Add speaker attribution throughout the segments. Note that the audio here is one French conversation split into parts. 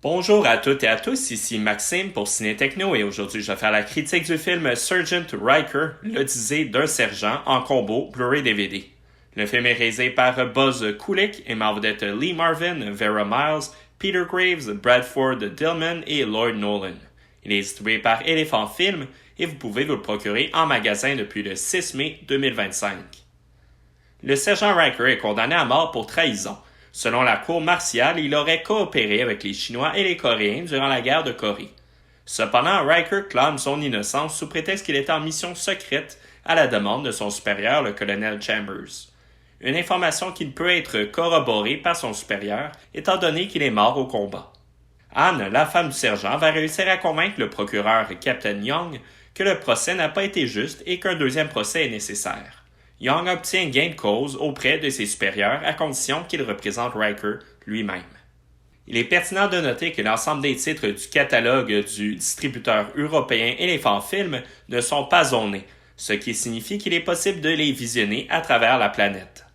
Speaker 1: Bonjour à toutes et à tous, ici Maxime pour Ciné Techno et aujourd'hui je vais faire la critique du film Sergeant Riker, l'Odyssée d'un sergent en combo Blu-ray DVD. Le film est réalisé par Buzz Kulik et met en vedette Lee Marvin, Vera Miles, Peter Graves, Bradford Dillman et Lloyd Nolan. Il est distribué par Elephant Film et vous pouvez vous le procurer en magasin depuis le 6 mai 2025. Le sergent Riker est condamné à mort pour trahison. Selon la cour martiale, il aurait coopéré avec les Chinois et les Coréens durant la guerre de Corée. Cependant, Riker clame son innocence sous prétexte qu'il était en mission secrète à la demande de son supérieur, le colonel Chambers. Une information qui ne peut être corroborée par son supérieur, étant donné qu'il est mort au combat. Anne, la femme du sergent, va réussir à convaincre le procureur Captain Young que le procès n'a pas été juste et qu'un deuxième procès est nécessaire. Young obtient gain de cause auprès de ses supérieurs à condition qu'il représente Riker lui-même. Il est pertinent de noter que l'ensemble des titres du catalogue du distributeur européen Elephant Film ne sont pas zonés, ce qui signifie qu'il est possible de les visionner à travers la planète.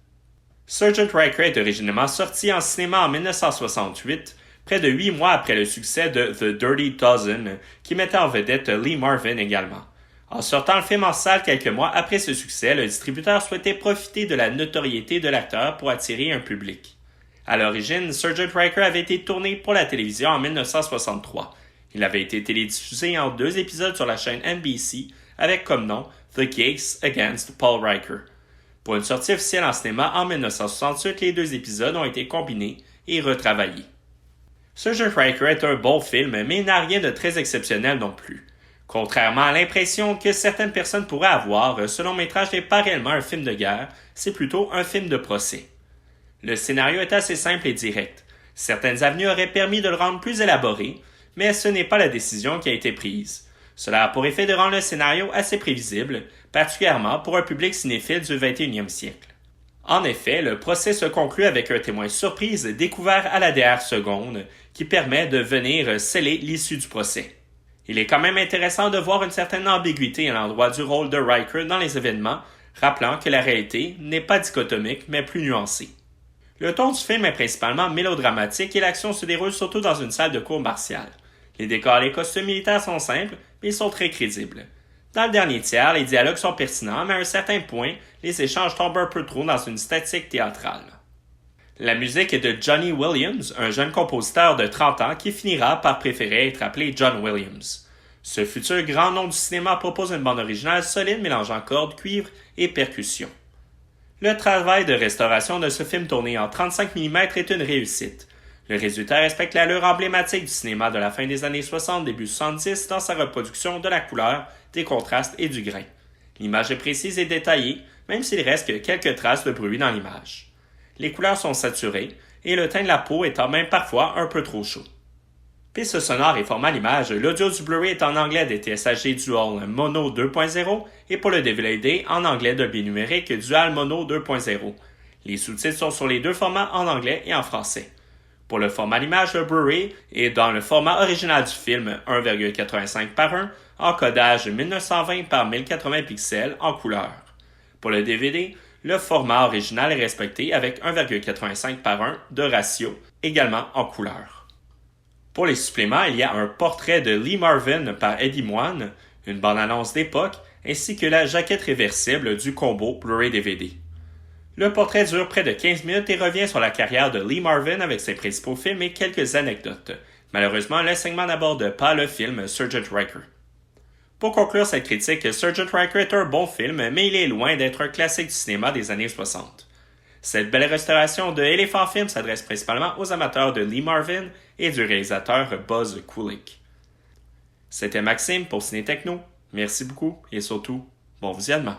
Speaker 1: Sergeant Riker est originellement sorti en cinéma en 1968, près de 8 mois après le succès de The Dirty Dozen, qui mettait en vedette Lee Marvin également. En sortant le film en salle quelques mois après ce succès, le distributeur souhaitait profiter de la notoriété de l'acteur pour attirer un public. À l'origine, Sergeant Riker avait été tourné pour la télévision en 1963. Il avait été télédiffusé en 2 épisodes sur la chaîne NBC avec comme nom The Case Against Paul Riker. Pour une sortie officielle en cinéma en 1968, les 2 épisodes ont été combinés et retravaillés. Sergeant Riker est un bon film, mais il n'a rien de très exceptionnel non plus. Contrairement à l'impression que certaines personnes pourraient avoir, ce long-métrage n'est pas réellement un film de guerre, c'est plutôt un film de procès. Le scénario est assez simple et direct. Certaines avenues auraient permis de le rendre plus élaboré, mais ce n'est pas la décision qui a été prise. Cela a pour effet de rendre le scénario assez prévisible, particulièrement pour un public cinéphile du 21e siècle. En effet, le procès se conclut avec un témoin surprise découvert à la dernière seconde qui permet de venir sceller l'issue du procès. Il est quand même intéressant de voir une certaine ambiguïté à l'endroit du rôle de Riker dans les événements, rappelant que la réalité n'est pas dichotomique mais plus nuancée. Le ton du film est principalement mélodramatique et l'action se déroule surtout dans une salle de cour martiale. Les décors et les costumes militaires sont simples, mais ils sont très crédibles. Dans le dernier tiers, les dialogues sont pertinents, mais à un certain point, les échanges tombent un peu trop dans une statique théâtrale. La musique est de Johnny Williams, un jeune compositeur de 30 ans qui finira par préférer être appelé John Williams. Ce futur grand nom du cinéma propose une bande originale solide mélangeant cordes, cuivre et percussions. Le travail de restauration de ce film tourné en 35 mm est une réussite. Le résultat respecte l'allure emblématique du cinéma de la fin des années 60, début 70 dans sa reproduction de la couleur, des contrastes et du grain. L'image est précise et détaillée, même s'il reste quelques traces de bruit dans l'image. Les couleurs sont saturées et le teint de la peau étant même parfois un peu trop chaud. Piste sonore et format l'image, l'audio du Blu-ray est en anglais DTS:HD Dual Mono 2.0 et pour le DVD en anglais Dolby numérique Dual Mono 2.0. Les sous-titres sont sur les 2 formats en anglais et en français. Pour le format l'image, le Blu-ray est dans le format original du film 1,85 par 1 en codage 1920 par 1080 pixels en couleur. Pour le DVD, le format original est respecté avec 1,85 par 1 de ratio, également en couleur. Pour les suppléments, il y a un portrait de Lee Marvin par Eddie Moine, une bande-annonce d'époque, ainsi que la jaquette réversible du combo Blu-ray DVD. Le portrait dure près de 15 minutes et revient sur la carrière de Lee Marvin avec ses principaux films et quelques anecdotes. Malheureusement, le segment n'aborde pas le film Sergeant Riker. Pour conclure cette critique, Sergeant Riker est un bon film, mais il est loin d'être un classique du cinéma des années 60. Cette belle restauration de Elephant Film s'adresse principalement aux amateurs de Lee Marvin et du réalisateur Buzz Kulik. C'était Maxime pour Ciné Techno. Merci beaucoup et surtout, bon visionnement.